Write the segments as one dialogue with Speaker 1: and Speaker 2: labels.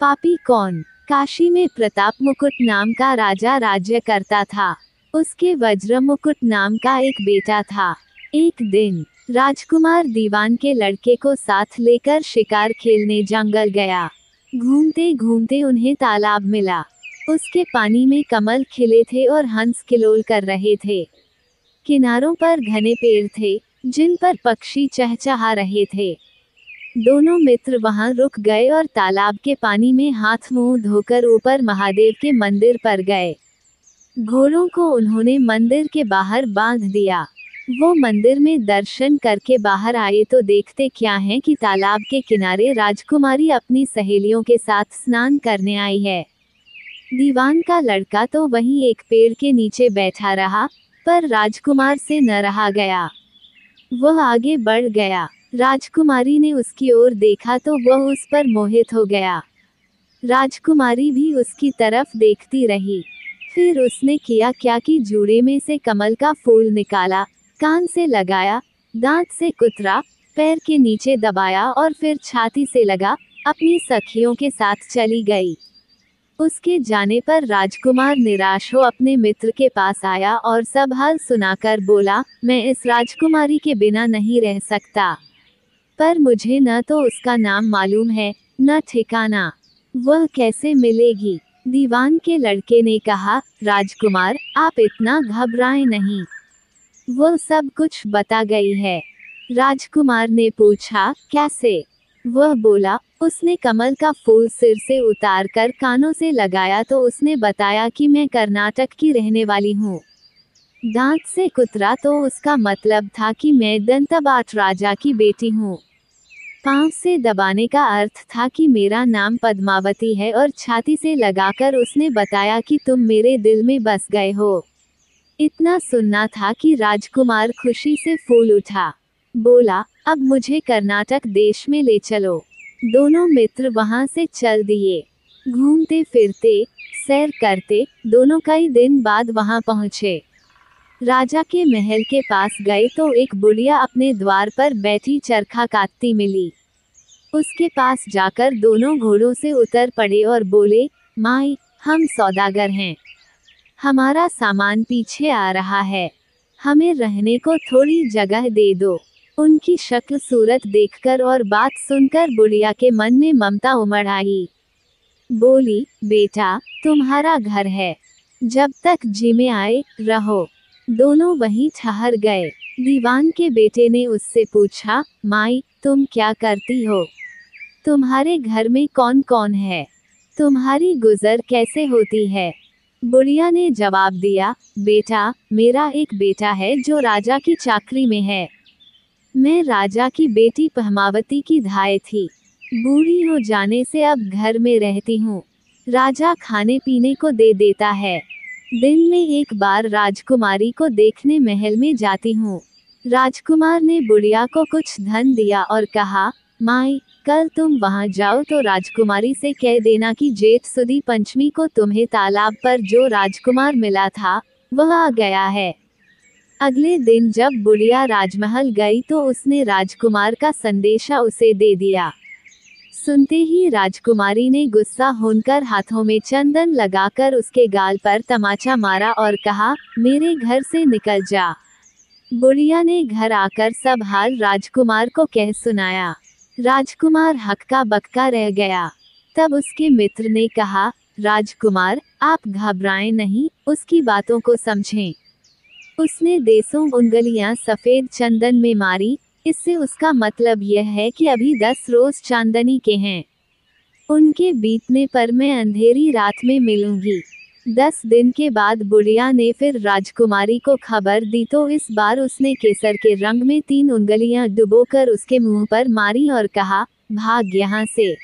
Speaker 1: पापी कौन? काशी में प्रताप मुकुट नाम का राजा राज्य करता था। उसके वज्र मुकुट नाम का एक बेटा था। एक दिन राजकुमार दीवान के लड़के को साथ लेकर शिकार खेलने जंगल गया। घूमते घूमते उन्हें तालाब मिला। उसके पानी में कमल खिले थे और हंस किलोल कर रहे थे। किनारों पर घने पेड़ थे जिन पर पक्षी चहचहा रहे थे। दोनों मित्र वहां रुक गए और तालाब के पानी में हाथ मुंह धोकर ऊपर महादेव के मंदिर पर गए। घोड़ों को उन्होंने मंदिर के बाहर बांध दिया। वो मंदिर में दर्शन करके बाहर आए तो देखते क्या है कि तालाब के किनारे राजकुमारी अपनी सहेलियों के साथ स्नान करने आई है। दीवान का लड़का तो वहीं एक पेड़ के नीचे बैठा रहा, पर राजकुमार से न रहा गया। वह आगे बढ़ गया। राजकुमारी ने उसकी ओर देखा तो वह उस पर मोहित हो गया। राजकुमारी भी उसकी तरफ देखती रही। फिर उसने किया क्या कि जूड़े में से कमल का फूल निकाला, कान से लगाया, दांत से कुतरा, पैर के नीचे दबाया और फिर छाती से लगा, अपनी सखियों के साथ चली गई। उसके जाने पर राजकुमार निराश हो अपने मित्र के पास आया और सब हाल सुनाकर बोला, मैं इस राजकुमारी के बिना नहीं रह सकता, पर मुझे न तो उसका नाम मालूम है न ठिकाना। वह कैसे मिलेगी? दीवान के लड़के ने कहा, राजकुमार आप इतना घबराएं नहीं, वह सब कुछ बता गई है। राजकुमार ने पूछा, कैसे? वह बोला, उसने कमल का फूल सिर से उतारकर कानों से लगाया तो उसने बताया कि मैं कर्नाटक की रहने वाली हूँ। दांत से कुतरा तो उसका मतलब था कि मैं दंतबाट राजा की बेटी हूँ। पांव से दबाने का अर्थ था कि मेरा नाम पद्मावती है और छाती से लगाकर उसने बताया कि तुम मेरे दिल में बस गए हो। इतना सुनना था कि राजकुमार खुशी से फूल उठा। बोला, अब मुझे कर्नाटक देश में ले चलो। दोनों मित्र वहां से चल दिए। घूमते फिरते, सैर करते, दोनों कई दिन बाद वहां पहुंचे। राजा के महल के पास गए तो एक बुढ़िया अपने द्वार पर बैठी चरखा काटती मिली। उसके पास जाकर दोनों घोड़ों से उतर पड़े और बोले, माई, हम सौदागर हैं, हमारा सामान पीछे आ रहा है, हमें रहने को थोड़ी जगह दे दो। उनकी शक्ल सूरत देखकर और बात सुनकर बुढ़िया के मन में ममता उमड़ आई। बोली, बेटा, तुम्हारा घर है, जब तक जी में आए रहो। दोनों वहीं ठहर गए। दीवान के बेटे ने उससे पूछा, माई, तुम क्या करती हो? तुम्हारे घर में कौन कौन है? तुम्हारी गुजर कैसे होती है? बुढ़िया ने जवाब दिया, बेटा, मेरा एक बेटा है जो राजा की चाकरी में है। मैं राजा की बेटी पद्मावती की धाय थी। बूढ़ी हो जाने से अब घर में रहती हूँ। राजा खाने पीने को दे देता है। दिन में एक बार राजकुमारी को देखने महल में जाती हूँ। राजकुमार ने बुढ़िया को कुछ धन दिया और कहा, माई, कल तुम वहां जाओ तो राजकुमारी से कह देना कि जेठ सुदी पंचमी को तुम्हें तालाब पर जो राजकुमार मिला था वह आ गया है। अगले दिन जब बुढ़िया राजमहल गई तो उसने राजकुमार का संदेशा उसे दे दिया। सुनते ही राजकुमारी ने गुस्सा होकर हाथों में चंदन लगाकर उसके गाल पर तमाचा मारा और कहा, मेरे घर से निकल जा। बुढ़िया ने घर आकर सब हाल राजकुमार को कह सुनाया। राजकुमार हक्का बक्का रह गया। तब उसके मित्र ने कहा, राजकुमार, आप घबराएं नहीं, उसकी बातों को समझें। उसने देसों उंगलियां सफेद चंदन में मारी, इससे उसका मतलब यह है कि अभी 10 रोज चांदनी के हैं। उनके बीतने पर मैं अंधेरी रात में मिलूंगी। 10 दिन के बाद बुढ़िया ने फिर राजकुमारी को खबर दी तो इस बार उसने केसर के रंग में 3 उंगलियां डुबोकर उसके मुंह पर मारी और कहा, भाग यहाँ से।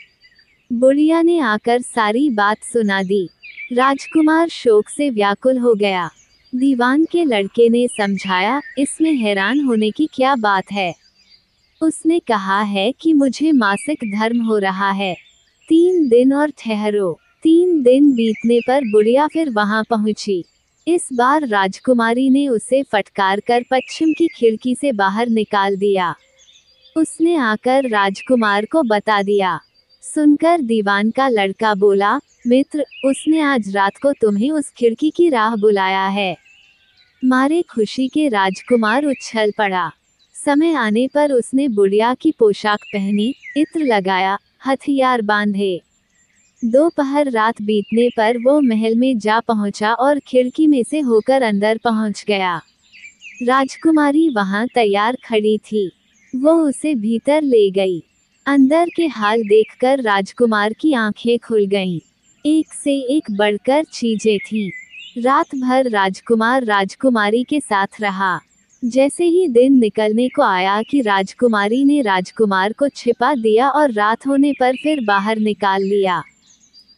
Speaker 1: बुढ़िया ने आकर सारी बात सुना दी। राजकुमार शोक से व्याकुल हो गया। दीवान के लड़के ने समझाया, इसमें हैरान होने की क्या बात है? उसने कहा है कि मुझे मासिक धर्म हो रहा है। 3 दिन और ठहरो। 3 दिन बीतने पर बुढ़िया फिर वहां पहुंची। इस बार राजकुमारी ने उसे फटकार कर पश्चिम की खिड़की से बाहर निकाल दिया। उसने आकर राजकुमार को बता दिया। सुनकर दीवान का लड़का बोला, मित्र, उसने आज रात को तुम्हें उस खिड़की की राह बुलाया है। मारे खुशी के राजकुमार उछल पड़ा। समय आने पर उसने बुढ़िया की पोशाक पहनी, इत्र लगाया, हथियार बांधे। दोपहर रात बीतने पर वो महल में जा पहुंचा और खिड़की में से होकर अंदर पहुंच गया। राजकुमारी वहां तैयार खड़ी थी। वो उसे भीतर ले गई। अंदर के हाल देखकर राजकुमार की आंखें खुल गईं। एक से एक बढ़कर चीजें थीं। रात भर राजकुमार राजकुमारी के साथ रहा। जैसे ही दिन निकलने को आया कि राजकुमारी ने राजकुमार को छिपा दिया और रात होने पर फिर बाहर निकाल लिया।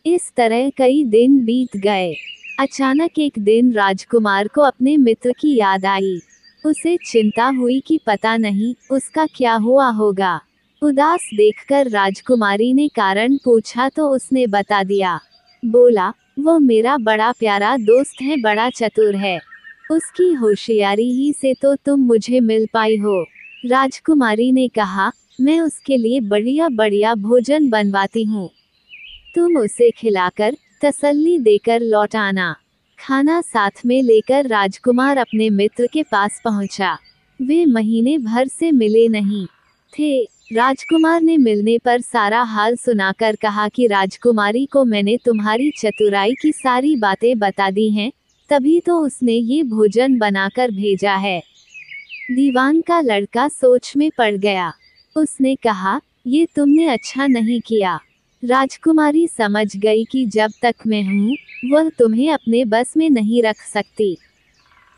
Speaker 1: इस तरह कई दिन बीत गए। अचानक एक दिन राजकुमार को अपने मित्र की याद आई। उसे चिंता हुई कि पता नहीं उसका क्या हुआ होगा। उदास देखकर राजकुमारी ने कारण पूछा तो उसने बता दिया। बोला, वो मेरा बड़ा प्यारा दोस्त है, बड़ा चतुर है। उसकी होशियारी ही से तो तुम मुझे मिल पाई हो। राजकुमारी ने कहा, मैं उसके लिए बढ़िया बढ़िया भोजन बनवाती हूँ। तुम उसे खिलाकर तसल्ली देकर लौट आना। खाना साथ में लेकर राजकुमार अपने मित्र के पास पहुंचा। वे महीने भर से मिले नहीं थे। राजकुमार ने मिलने पर सारा हाल सुनाकर कहा कि राजकुमारी को मैंने तुम्हारी चतुराई की सारी बातें बता दी हैं, तभी तो उसने ये भोजन बनाकर भेजा है। दीवान का लड़का सोच में पड़ गया। उसने कहा, ये तुमने अच्छा नहीं किया। राजकुमारी समझ गई कि जब तक मैं हूँ, वह तुम्हें अपने बस में नहीं रख सकती।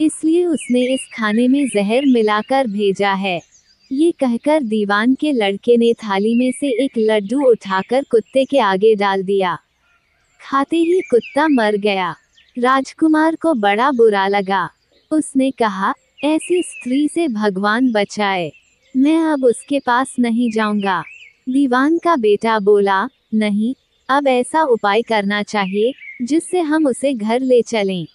Speaker 1: इसलिए उसने इस खाने में जहर मिलाकर भेजा है। ये कहकर दीवान के लड़के ने थाली में से एक लड्डू उठाकर कुत्ते के आगे डाल दिया। खाते ही कुत्ता मर गया। राजकुमार को बड़ा बुरा लगा। उसने कहा, ऐसी स्त्री से भगवान बचाए, मैं अब उसके पास नहीं जाऊंगा। दीवान का बेटा बोला, नहीं, अब ऐसा उपाय करना चाहिए जिससे हम उसे घर ले चलें।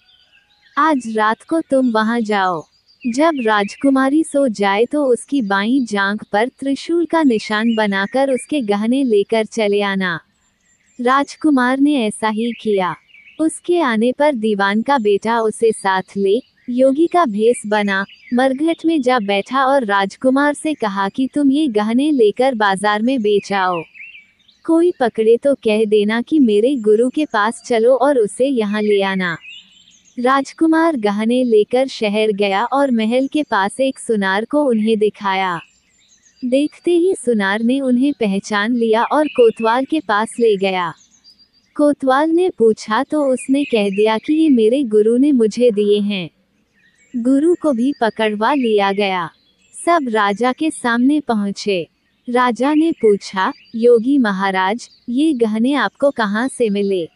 Speaker 1: आज रात को तुम वहां जाओ। जब राजकुमारी सो जाए तो उसकी बाईं जांघ पर त्रिशूल का निशान बनाकर उसके गहने लेकर चले आना। राजकुमार ने ऐसा ही किया। उसके आने पर दीवान का बेटा उसे साथ ले योगी का भेष बना, मरघट में जा बैठा और राजकुमार से कहा कि तुम ये गहने लेकर बाजार में बेच आओ। कोई पकड़े तो कह देना कि मेरे गुरु के पास चलो और उसे यहाँ ले आना। राजकुमार गहने लेकर शहर गया और महल के पास एक सुनार को उन्हें दिखाया। देखते ही सुनार ने उन्हें पहचान लिया और कोतवाल के पास ले गया। कोतवाल ने पूछा तो उसने कह दिया कि ये मेरे गुरु ने मुझे दिए हैं। गुरु को भी पकड़वा लिया गया। सब राजा के सामने पहुँचे। राजा ने पूछा, योगी महाराज, ये गहने आपको कहाँ से मिले?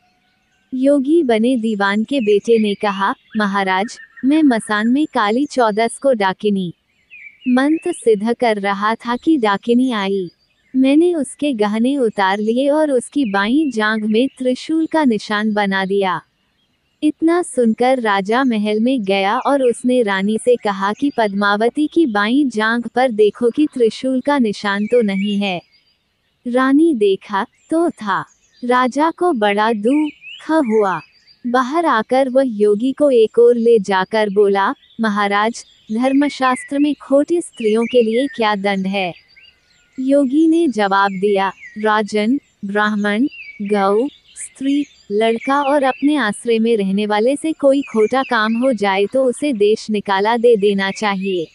Speaker 1: योगी बने दीवान के बेटे ने कहा, महाराज, मैं मसान में काली चौदस को डाकिनी मंत्र सिद्ध कर रहा था कि डाकिनी आई। मैंने उसके गहने उतार लिए और उसकी बाईं जांघ में त्रिशूल का निशान बना दिया। इतना सुनकर राजा महल में गया और उसने रानी से कहा कि पद्मावती की बाईं जांघ पर देखो कि त्रिशूल का निशान तो नहीं है। रानी देखा तो था। राजा को बड़ा दुख हुआ। बाहर आकर वह योगी को एक ओर ले जाकर बोला, महाराज, धर्मशास्त्र में खोटी स्त्रियों के लिए क्या दंड है? योगी ने जवाब दिया, राजन, ब्राह्मण, गौ, स्त्री, लड़का और अपने आश्रय में रहने वाले से कोई खोटा काम हो जाए तो उसे देश निकाला दे देना चाहिए।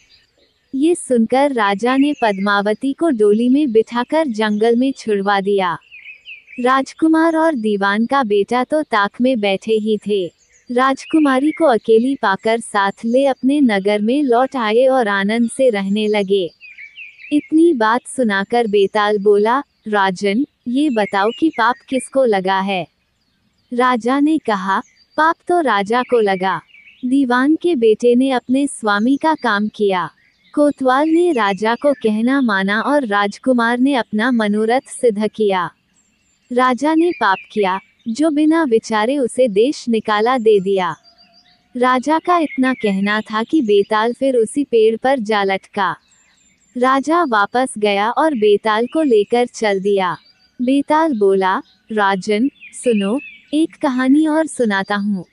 Speaker 1: ये सुनकर राजा ने पद्मावती को डोली में बिठाकर जंगल में छुड़वा दिया। राजकुमार और दीवान का बेटा तो ताक में बैठे ही थे। राजकुमारी को अकेली पाकर साथ ले अपने नगर में लौट आए और आनंद से रहने लगे। इतनी बात सुनाकर बेताल बोला, राजन, ये बताओ कि पाप किसको लगा है? राजा ने कहा, पाप तो राजा को लगा। दीवान के बेटे ने अपने स्वामी का काम किया। कोतवाल ने राजा को कहना माना और राजकुमार ने अपना मनोरथ सिद्ध किया। राजा ने पाप किया, जो बिना विचारे उसे देश निकाला दे दिया। राजा का इतना कहना था कि बेताल फिर उसी पेड़ पर जा लटका। राजा वापस गया और बेताल को लेकर चल दिया। बेताल बोला, राजन, सुनो, एक कहानी और सुनाता हूँ।